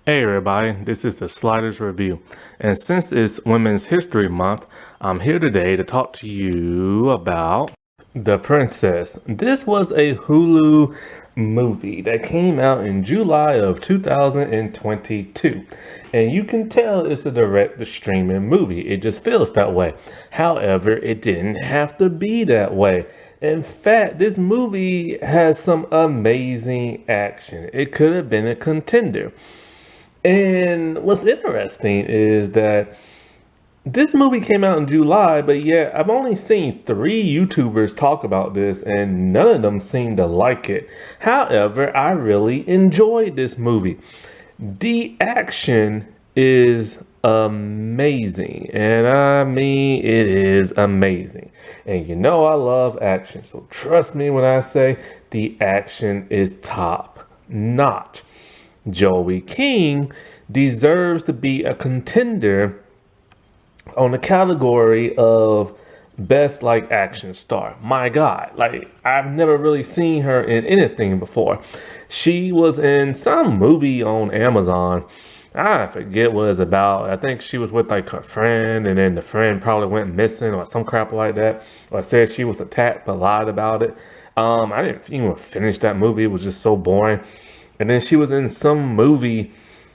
Hey everybody, this is the Sliders Review, and since it's Women's History Month, I'm here today to talk to you about The Princess. This was a Hulu movie that came out in July of 2022, and you can tell it's a direct-to-streaming movie. It just feels that way. However, it didn't have to be that way. In fact, this movie has some amazing action. It could have been a contender. And what's interesting is that this movie came out in July, but yet I've only seen 3 YouTubers talk about this, and none of them seem to like it. However, I really enjoyed this movie. The action is amazing, and I mean it is amazing. And you know I love action, so trust me when I say the action is top notch. Joey King deserves to be a contender on the category of best like action star. My God, like I've never really seen her in anything before. She was in some movie on Amazon. I forget what it's about. I think she was with like her friend, and then the friend probably went missing or some crap like that, or said she was attacked but lied about it. I didn't even finish that movie. It was just so boring. And then she was in some movie,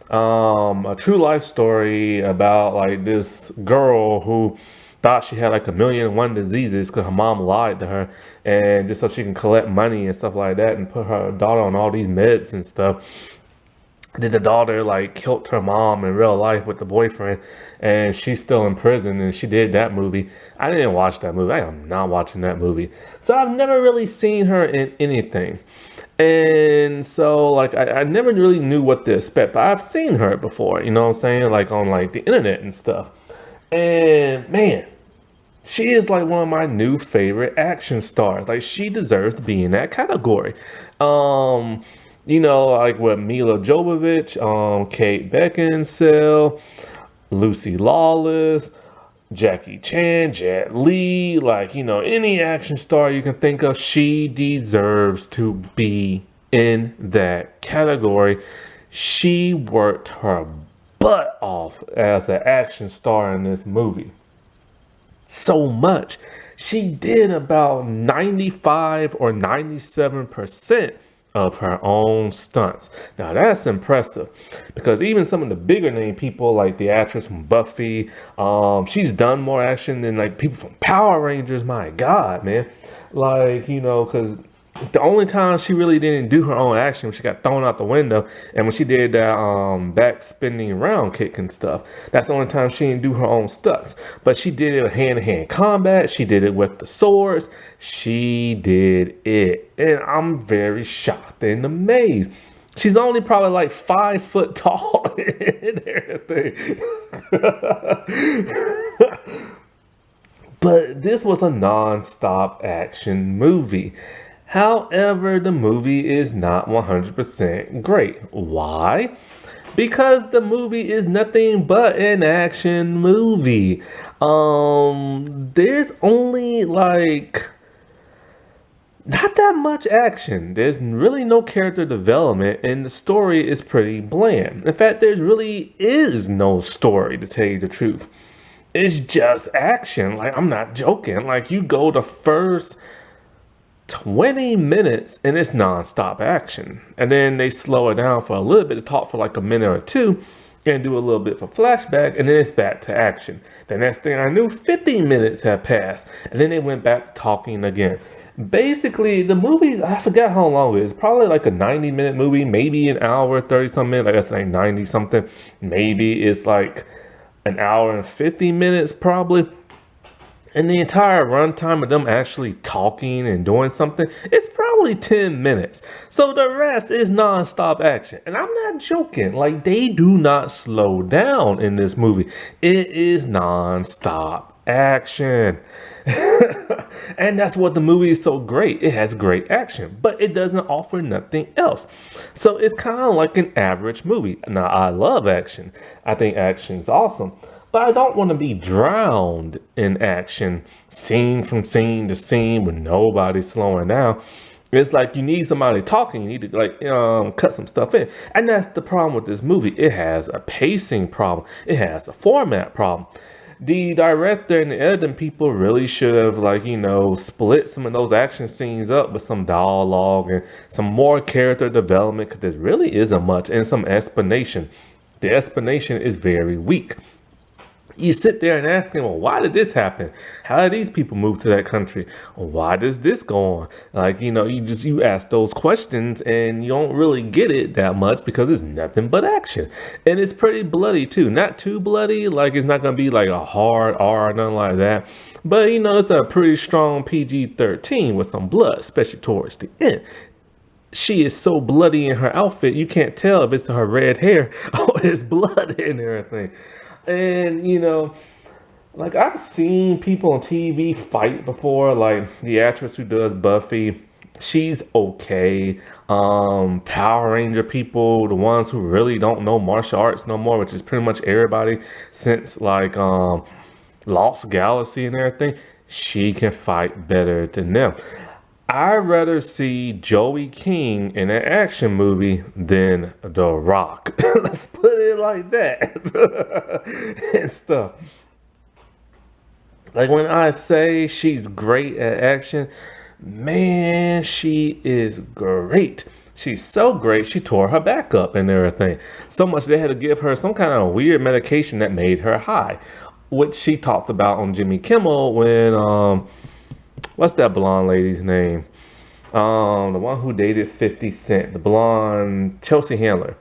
a true life story about like this girl who thought she had like 1,000,001 diseases because her mom lied to her, and just so she can collect money and stuff like that, and put her daughter on all these meds and stuff. Did the daughter like killed her mom in real life with the boyfriend, and she's still in prison, and she did that movie. I didn't watch that movie. I am not watching that movie. So I've never really seen her in anything. And so like I never really knew what to expect, but I've seen her before, you know what I'm saying? Like on like the internet and stuff. And man, she is like one of my new favorite action stars. Like she deserves to be in that category. Um, like with Mila Jovovich, Kate Beckinsale, Lucy Lawless, Jackie Chan, Jet Li, like, any action star you can think of, she deserves to be in that category. She worked her butt off as an action star in this movie. So much. She did about 95 or 97% of her own stunts. Now that's impressive, because even some of the bigger name people like the actress from Buffy, she's done more action than like people from Power Rangers. My God, man. Like, because the only time she really didn't do her own action, she got thrown out the window, and when she did that back spinning round kick and stuff, that's the only time she didn't do her own stunts. But she did it with hand-to-hand combat. She did it with the swords. She did it, and I'm very shocked and amazed. She's only probably like 5 foot tall and everything. But this was a non-stop action movie. However, the movie is not 100% great. Why? Because the movie is nothing but an action movie. There's only like not that much action. There's really no character development, and the story is pretty bland. In fact, there really is no story, to tell you the truth. It's just action. Like, I'm not joking. Like, you go the first 20 minutes and it's non-stop action, and then they slow it down for a little bit to talk for like a minute or two and do a little bit for flashback, and then it's back to action. The next thing I knew, 50 minutes had passed, and then they went back to talking again. Basically, the movie, I forgot how long it is, probably like a 90-minute movie, maybe an hour 30 something minutes. Like, that's like 90 something. Maybe it's like an hour and 50 minutes probably. And the entire runtime of them actually talking and doing something, it's probably 10 minutes. So the rest is non-stop action. And I'm not joking. Like, they do not slow down in this movie. It is non-stop action. And that's what the movie is so great. It has great action, but it doesn't offer nothing else. So it's kind of like an average movie. Now, I love action. I think action is awesome. But I don't want to be drowned in action, scene from scene to scene with nobody slowing down. It's like you need somebody talking. You need to like cut some stuff in, and that's the problem with this movie. It has a pacing problem. It has a format problem. The director and the editing people really should have like split some of those action scenes up with some dialogue and some more character development, because there really isn't much, and some explanation. The explanation is very weak. You sit there and ask him, well, why did this happen? How did these people move to that country? Why does this go on? Like, you ask those questions and you don't really get it that much because it's nothing but action. And it's pretty bloody too. Not too bloody, like it's not gonna be like a hard R or nothing like that. But it's a pretty strong PG-13 with some blood, especially towards the end. She is so bloody in her outfit, you can't tell if it's her red hair or it's blood and everything. And like I've seen people on TV fight before, like the actress who does Buffy, she's okay. Power Ranger people, the ones who really don't know martial arts no more, which is pretty much everybody since like Lost Galaxy and everything, she can fight better than them. I'd rather see Joey King in an action movie than The Rock. Let's put it like that. And stuff. Like when I say she's great at action, man, she is great. She's so great, she tore her back up and everything. So much they had to give her some kind of weird medication that made her high, which she talked about on Jimmy Kimmel when what's that blonde lady's name? The one who dated 50 Cent, the blonde Chelsea Handler.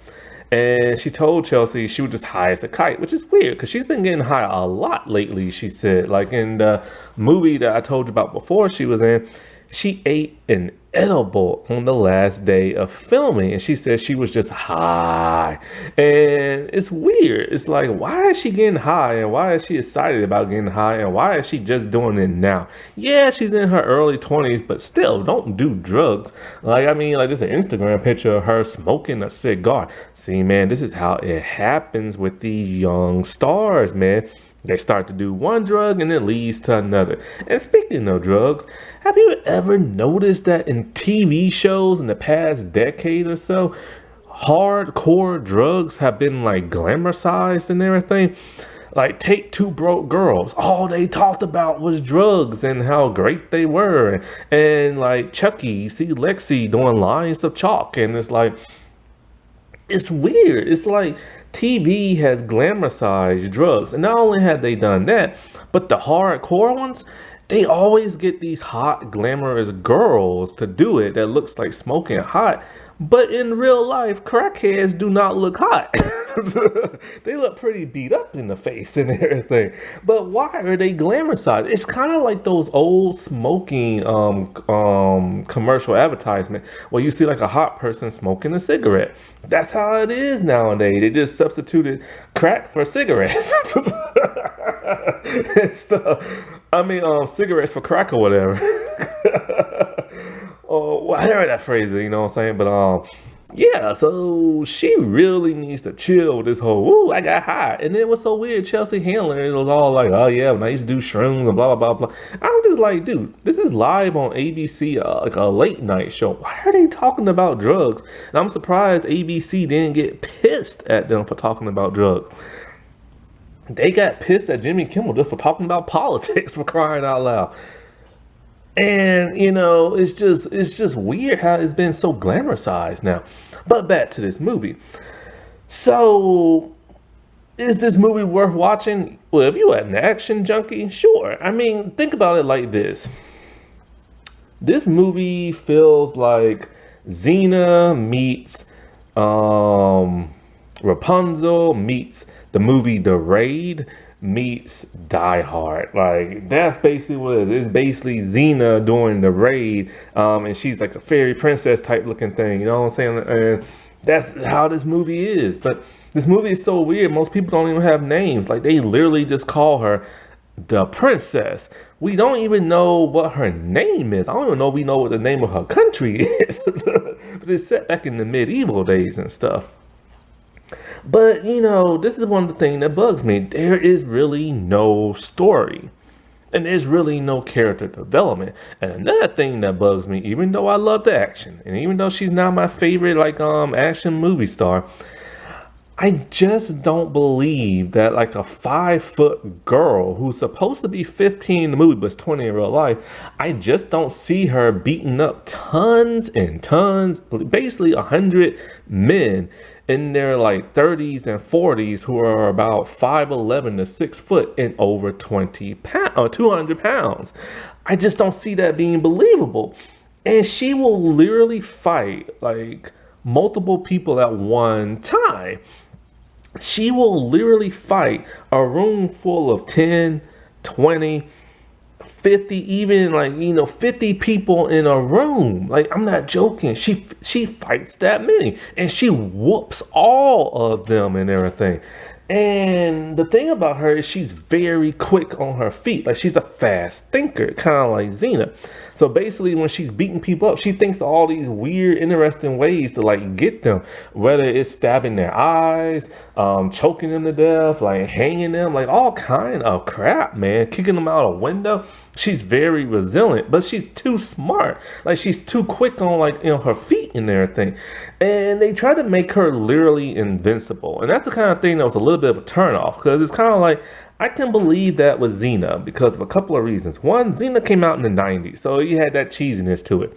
And she told Chelsea she was just high as a kite, which is weird because she's been getting high a lot lately, she said. Like in the movie that I told you about before she was in, she ate an edible on the last day of filming, and she said she was just high. And it's weird. It's like, why is she getting high, and why is she excited about getting high, and why is she just doing it now? Yeah, she's in her early 20s, but still, don't do drugs. Like, I mean, like, this is an Instagram picture of her smoking a cigar. See, man, this is how it happens with these young stars, man. They start to do one drug and it leads to another. And speaking of drugs, have you ever noticed that in TV shows in the past decade or so, hardcore drugs have been like glamorized and everything? Like take Two Broke Girls. All they talked about was drugs and how great they were. And like Chucky, you see Lexi doing lines of chalk, and it's like, it's weird. It's like TV has glamorized drugs. And not only have they done that, but the hardcore ones, they always get these hot, glamorous girls to do it that looks like smoking hot. But in real life, crackheads do not look hot. They look pretty beat up in the face and everything. But why are they glamorized? It's kind of like those old smoking commercial advertisement where you see like a hot person smoking a cigarette. That's how it is nowadays. They just substituted crack for cigarettes. And stuff. I mean, cigarettes for crack or whatever. Oh, well, I heard that phrase, you know what I'm saying? But yeah, so she really needs to chill with this whole, ooh, I got high. And then what's so weird, Chelsea Handler, it was all like, oh yeah, when I used to do shrooms and blah, blah, blah, blah. I'm just like, dude, this is live on ABC, like a late night show. Why are they talking about drugs? And I'm surprised ABC didn't get pissed at them for talking about drugs. They got pissed at Jimmy Kimmel just for talking about politics, for crying out loud. And it's just weird how it's been so glamorized now. But back to this movie. So is this movie worth watching? Well, if you're an action junkie, sure. I mean, think about it like this. This movie feels like Xena meets Rapunzel meets the movie The Raid meets Die Hard. Like, that's basically what it is. It's basically Xena doing The Raid, and she's like a fairy princess type looking thing, you know what I'm saying? And that's how this movie is. But this movie is so weird, most people don't even have names. Like, they literally just call her the princess. We don't even know what her name is. I don't even know if we know what the name of her country is. But it's set back in the medieval days and stuff. But, this is one of the things that bugs me. There is really no story. And there's really no character development. And another thing that bugs me, even though I love the action, and even though she's not my favorite action movie star, I just don't believe that like a 5 foot girl who's supposed to be 15 in the movie but is 20 in real life, I just don't see her beating up tons and tons, basically 100 men in their like 30s and 40s who are about 5'11" to 6 foot and over 20 pounds or 200 pounds. I just don't see that being believable. And she will literally fight like multiple people at one time. She will literally fight a room full of 10, 20, 50, even 50 people in a room. Like, I'm not joking. She fights that many and she whoops all of them and everything. And the thing about her is she's very quick on her feet. Like, she's a fast thinker, kind of like Xena. So basically, when she's beating people up, she thinks of all these weird, interesting ways to like get them, whether it's stabbing their eyes, choking them to death, like hanging them, like all kind of crap, man, kicking them out a window. She's very resilient, but she's too smart. Like, she's too quick on her feet and everything. And they try to make her literally invincible. And that's the kind of thing that was a little bit of a turnoff, because it's kind of like, I can believe that with Xena because of a couple of reasons. One, Xena came out in the 90s, so you had that cheesiness to it.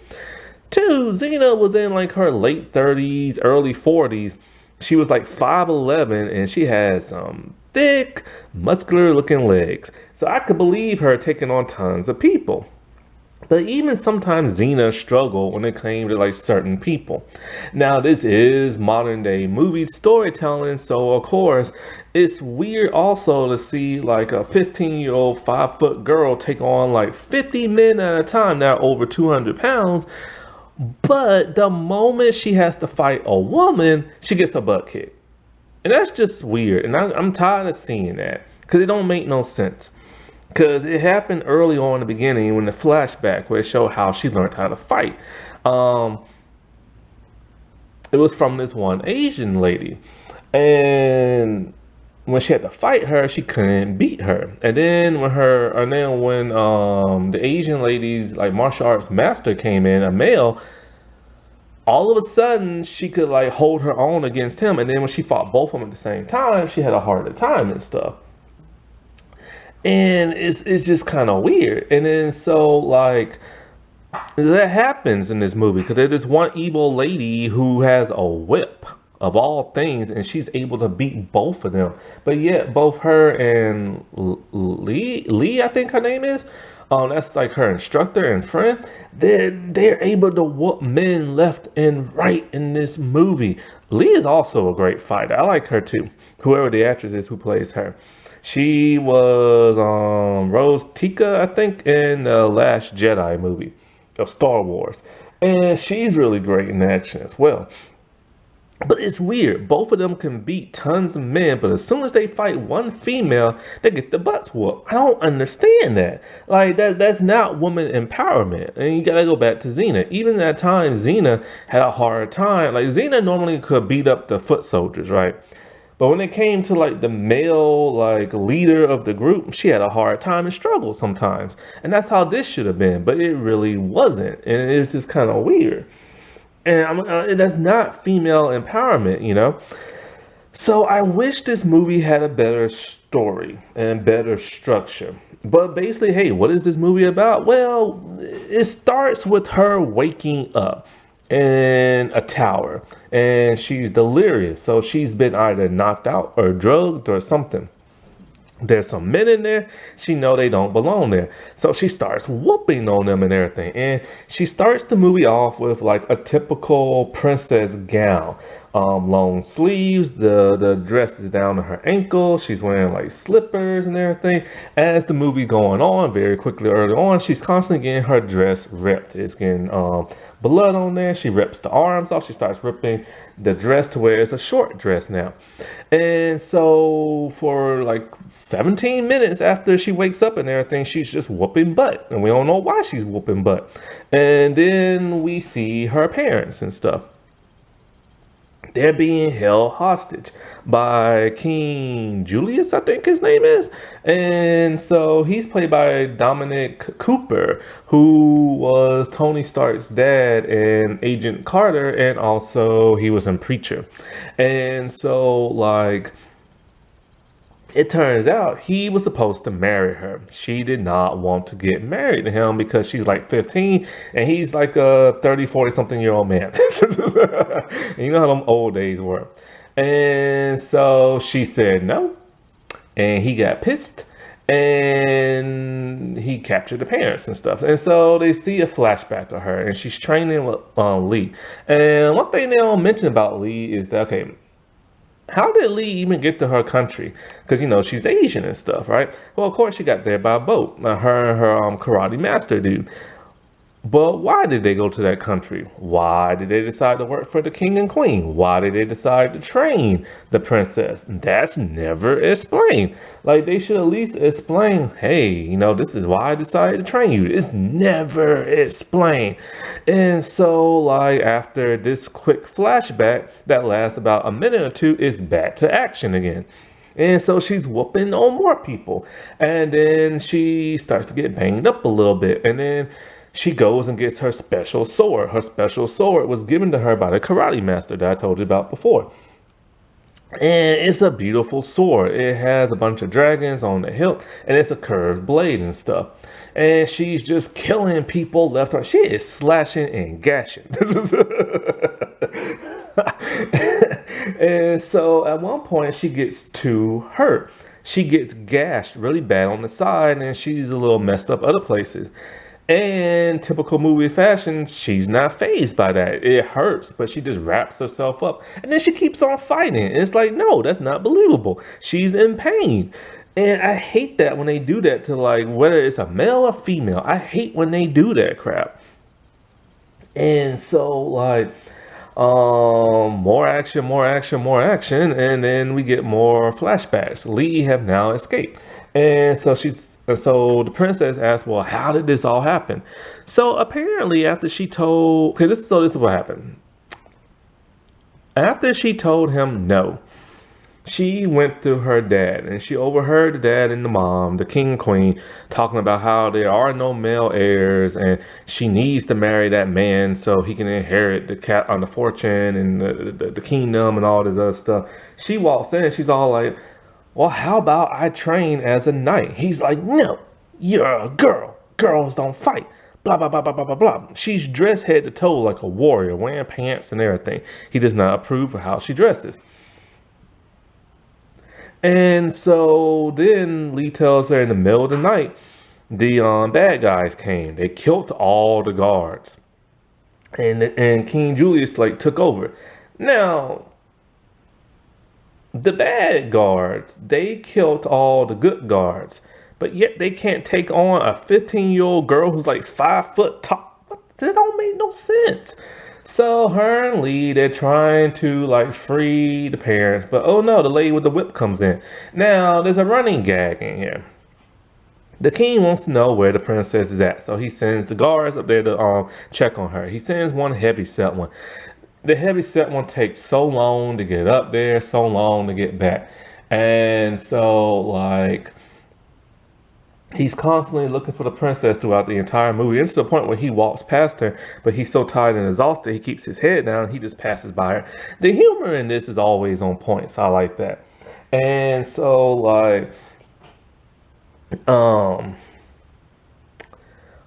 Two, Xena was in like her late 30s, early 40s. She was like 5'11", and she had some thick, muscular looking legs. So I could believe her taking on tons of people. But even sometimes Xena struggled when it came to like certain people. Now, this is modern day movie storytelling, so of course it's weird also to see like a 15-year-old 5 foot girl take on like 50 men at a time that are over 200 pounds. But the moment she has to fight a woman, she gets her butt kicked. And that's just weird. And I'm tired of seeing that because it don't make no sense. Because it happened early on in the beginning when the flashback where it showed how she learned how to fight. It was from this one Asian lady. And when she had to fight her, she couldn't beat her. And then when the Asian lady's like martial arts master came in, a male, all of a sudden she could like hold her own against him. And then when she fought both of them at the same time, she had a harder time and stuff. And it's just kind of weird. And then so like that happens in this movie because there's this one evil lady who has a whip of all things, and she's able to beat both of them. But yet both her and Lee, I think her name is, that's like her instructor and friend, they're able to whoop men left and right in this movie. Lee is also a great fighter. I like her too, whoever the actress is who plays her. She was Rose Tika, I think, in the Last Jedi movie of Star Wars. And she's really great in action as well. But it's weird. Both of them can beat tons of men, but as soon as they fight one female, they get the butts whooped. I don't understand that. Like, that's not woman empowerment. And you gotta go back to Xena. Even at times, Xena had a hard time. Like, Xena normally could beat up the foot soldiers, right? But when it came to like the male like leader of the group, she had a hard time and struggled sometimes. And that's how this should have been, but it really wasn't. And it was just kind of weird. And that's not female empowerment, you know? So I wish this movie had a better story and better structure. But basically, hey, what is this movie about? Well, it starts with her waking up in a tower and she's delirious. So she's been either knocked out or drugged or something. There's some men in there. She know they don't belong there. So she starts whooping on them and everything. And she starts the movie off with like a typical princess gown. Long sleeves, the dress is down to her ankle. She's wearing like slippers and everything. As the movie going on, very quickly early on, she's constantly getting her dress ripped. It's getting blood on there. She rips the arms off. She starts ripping the dress to where it's a short dress now. And so for like 17 minutes after she wakes up and everything, she's just whooping butt. And we don't know why she's whooping butt. And then we see her parents and stuff. they're being held hostage by King Julius, I think his name is. And so he's played by Dominic Cooper, who was Tony Stark's dad in Agent Carter, and also he was in Preacher. And so, like, it turns out he was supposed to marry her. She did not want to get married to him because she's like 15 and he's like a 30, 40 something year old man. You know how them old days were. And so she said no. And he got pissed. And he captured the parents and stuff. And so they see a flashback of her. And she's training with Lee. And one thing they don't mention about Lee is that, okay, how did Lee even get to her country? Because, you know, she's Asian and stuff, right? Well, of course, she got there by boat. Her and her karate master dude. But why did they go to that country? Why did they decide to work for the king and queen? Why did they decide to train the princess? That's never explained. Like, they should at least explain, hey, you know, this is why I decided to train you. It's never explained. And so, like, after this quick flashback that lasts about a minute or two, it's back to action again. And so she's whooping on more people. And then she starts to get banged up a little bit. And then she goes and gets her special sword. Her special sword was given to her by the karate master that I told you about before. And it's a beautiful sword. It has a bunch of dragons on the hilt, and it's a curved blade and stuff. And she's just killing people left and right. She is slashing and gashing. And so at one point she gets too hurt. She gets gashed really bad on the side, and she's a little messed up other places. And typical movie fashion, she's not fazed by that. It hurts, but she just wraps herself up. And then she keeps on fighting. And it's like, no, that's not believable. She's in pain. And I hate that when they do that to, like, whether it's a male or female. I hate when they do that crap. And so, like, more action, more action, more action. And then we get more flashbacks. Lee have now escaped. And so the princess asked, well, how did this all happen? So apparently after she told, okay, this is what happened. After she told him no, she went to her dad and she overheard the dad and the mom, the king and queen, talking about how there are no male heirs and she needs to marry that man so he can inherit the fortune and the kingdom and all this other stuff. She walks in and she's all like, well, how about I train as a knight? He's like, no, you're a girl. Girls don't fight. Blah, blah, blah, blah, blah, blah, blah. She's dressed head to toe like a warrior, wearing pants and everything. He does not approve of how she dresses. And so then Lee tells her in the middle of the night, the bad guys came. They killed all the guards. And King Julius, like, took over. Now, the bad guards, they killed all the good guards, but yet they can't take on a 15-year-old girl who's like 5 foot tall. That don't make no sense. So her and Lee, they're trying to like free the parents, but oh no, the lady with the whip comes in. Now there's a running gag in here. The king wants to know where the princess is at, so he sends the guards up there to check on her. He sends one heavy set one. The heavy set one takes so long to get up there, so long to get back. And so, like, he's constantly looking for the princess throughout the entire movie. And to the point where he walks past her, but he's so tired and exhausted, he keeps his head down, he just passes by her. The humor in this is always on point, so I like that. And so, like,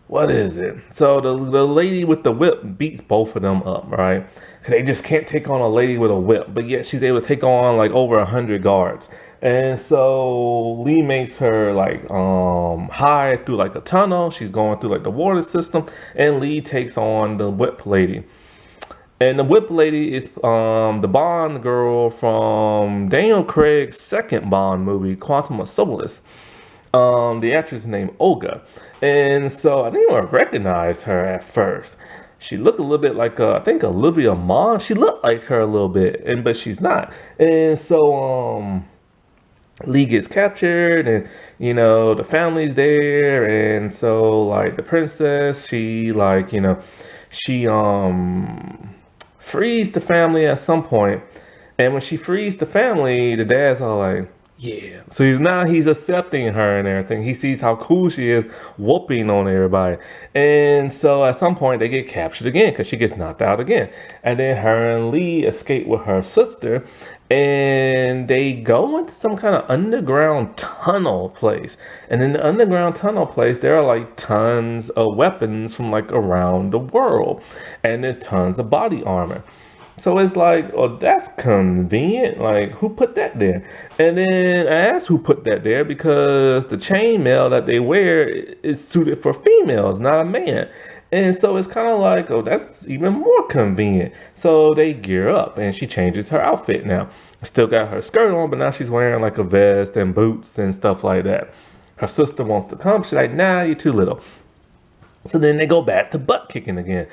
what is it? So the lady with the whip beats both of them up, right? They just can't take on a lady with a whip, but yet she's able to take on like over 100 guards. And so Lee makes her like hide through like a tunnel. She's going through like the water system, and Lee takes on the whip lady. And the whip lady is the Bond girl from Daniel Craig's second Bond movie, Quantum of Solace. The actress named Olga. And so I didn't even recognize her at first. She looked a little bit like, I think Olivia Munn. She looked like her a little bit, but she's not. And so Lee gets captured, and, you know, the family's there. And so, like, the princess, she, like, you know, she frees the family at some point. And when she frees the family, the dad's all like, yeah. So now he's accepting her and everything. He sees how cool she is, whooping on everybody. And so at some point they get captured again because she gets knocked out again. And then her and Lee escape with her sister, and they go into some kind of underground tunnel place. And in the underground tunnel place, there are like tons of weapons from like around the world. And there's tons of body armor. So it's like, oh, that's convenient. Like, who put that there? And then I asked who put that there because the chainmail that they wear is suited for females, not a man. And so it's kind of like, oh, that's even more convenient. So they gear up and she changes her outfit now. Still got her skirt on, but now she's wearing like a vest and boots and stuff like that. Her sister wants to come. She's like, nah, you're too little. So then they go back to butt kicking again.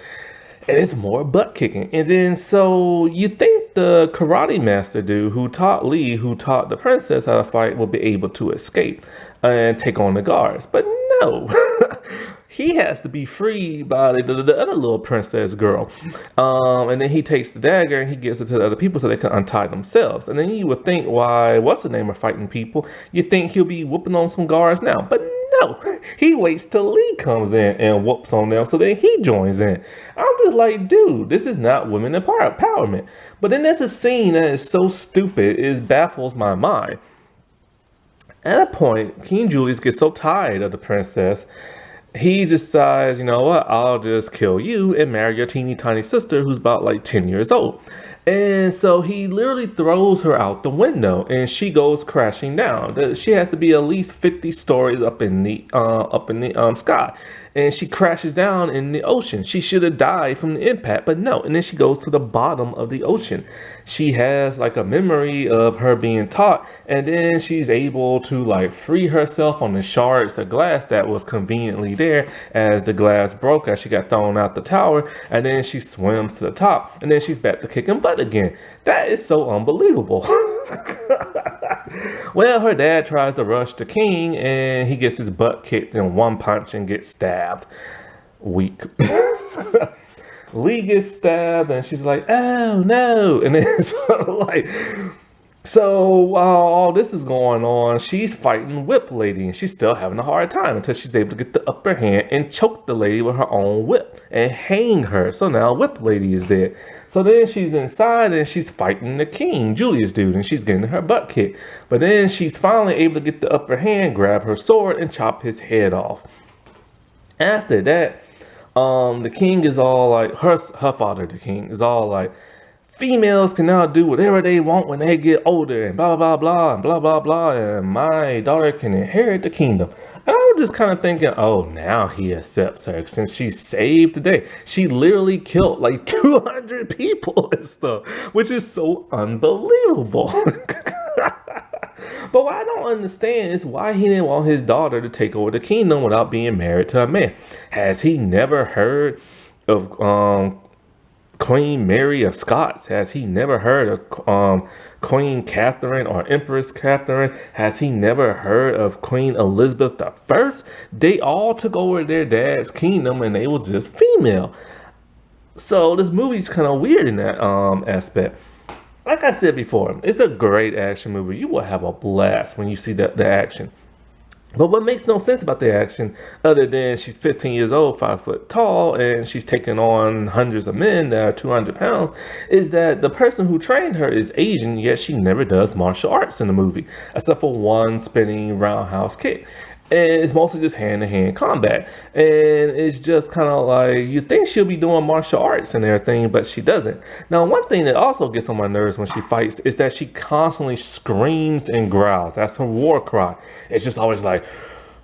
And it's more butt kicking. And then so you think the karate master dude who taught Lee, who taught the princess how to fight, will be able to escape and take on the guards. But no. He has to be freed by the other little princess girl. And then he takes the dagger and he gives it to the other people so they can untie themselves. And then you would think, why, what's the name of fighting people? You think he'll be whooping on some guards now. But no, he waits till Lee comes in and whoops on them. So then he joins in. I'm just like, dude, this is not women empowerment. But then there's a scene that is so stupid, it baffles my mind. At a point, King Julius gets so tired of the princess, he decides, you know what, I'll just kill you and marry your teeny tiny sister who's about like 10 years old. And so he literally throws her out the window and she goes crashing down. She has to be at least 50 stories up in the sky. And she crashes down in the ocean. She should have died from the impact, but no. And then she goes to the bottom of the ocean. She has like a memory of her being taught, and then she's able to like free herself on the shards of glass that was conveniently there as the glass broke as she got thrown out the tower. And then she swims to the top, and then she's back to kicking butt again. That is so unbelievable. Well, her dad tries to rush the king and he gets his butt kicked in one punch and gets stabbed. Weak. Lee gets stabbed and she's like, oh no. And then it's like, so while all this is going on, she's fighting Whip Lady and she's still having a hard time until she's able to get the upper hand and choke the lady with her own whip and hang her. So now Whip Lady is dead. So then she's inside and she's fighting the king, Julius dude, and she's getting her butt kicked. But then she's finally able to get the upper hand, grab her sword, and chop his head off. After that, the king is all like, her father, the king, is all like, females can now do whatever they want when they get older, and blah, blah, blah, and blah, blah, blah, and my daughter can inherit the kingdom. And I was just kind of thinking, oh, now he accepts her since she saved the day. She literally killed like 200 people and stuff, which is so unbelievable. But what I don't understand is why he didn't want his daughter to take over the kingdom without being married to a man. Has he never heard of Queen Mary of Scots? Has he never heard of Queen Catherine or Empress Catherine? Has he never heard of Queen Elizabeth I? They all took over their dad's kingdom and they were just female. So this movie's kind of weird in that aspect. Like I said before, it's a great action movie. You will have a blast when you see the action. But what makes no sense about the action, other than she's 15 years old, 5 foot tall, and she's taking on hundreds of men that are 200 pounds, is that the person who trained her is Asian, yet she never does martial arts in the movie, except for one spinning roundhouse kick. And it's mostly just hand-to-hand combat. And it's just kind of like, you think she'll be doing martial arts and everything, but she doesn't. Now, one thing that also gets on my nerves when she fights is that she constantly screams and growls. That's her war cry. It's just always like,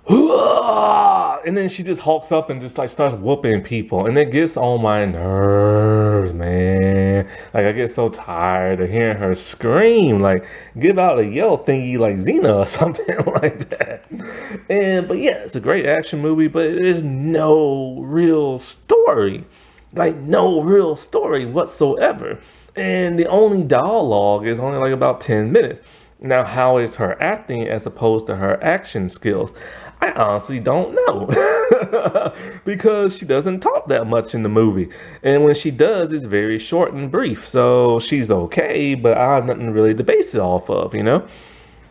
and then she just hulks up and just like starts whooping people, and it gets on my nerves, man. Like, I get so tired of hearing her scream. Like, give out a yell thingy like Xena or something like that. But yeah, it's a great action movie, but there's no real story. Like, no real story whatsoever. And the only dialogue is only like about 10 minutes. Now, how is her acting as opposed to her action skills? I honestly don't know. because she doesn't talk that much in the movie. And when she does, it's very short and brief. So she's okay, but I have nothing really to base it off of, you know?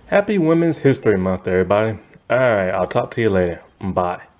Happy Women's History Month, everybody. All right, I'll talk to you later. Bye.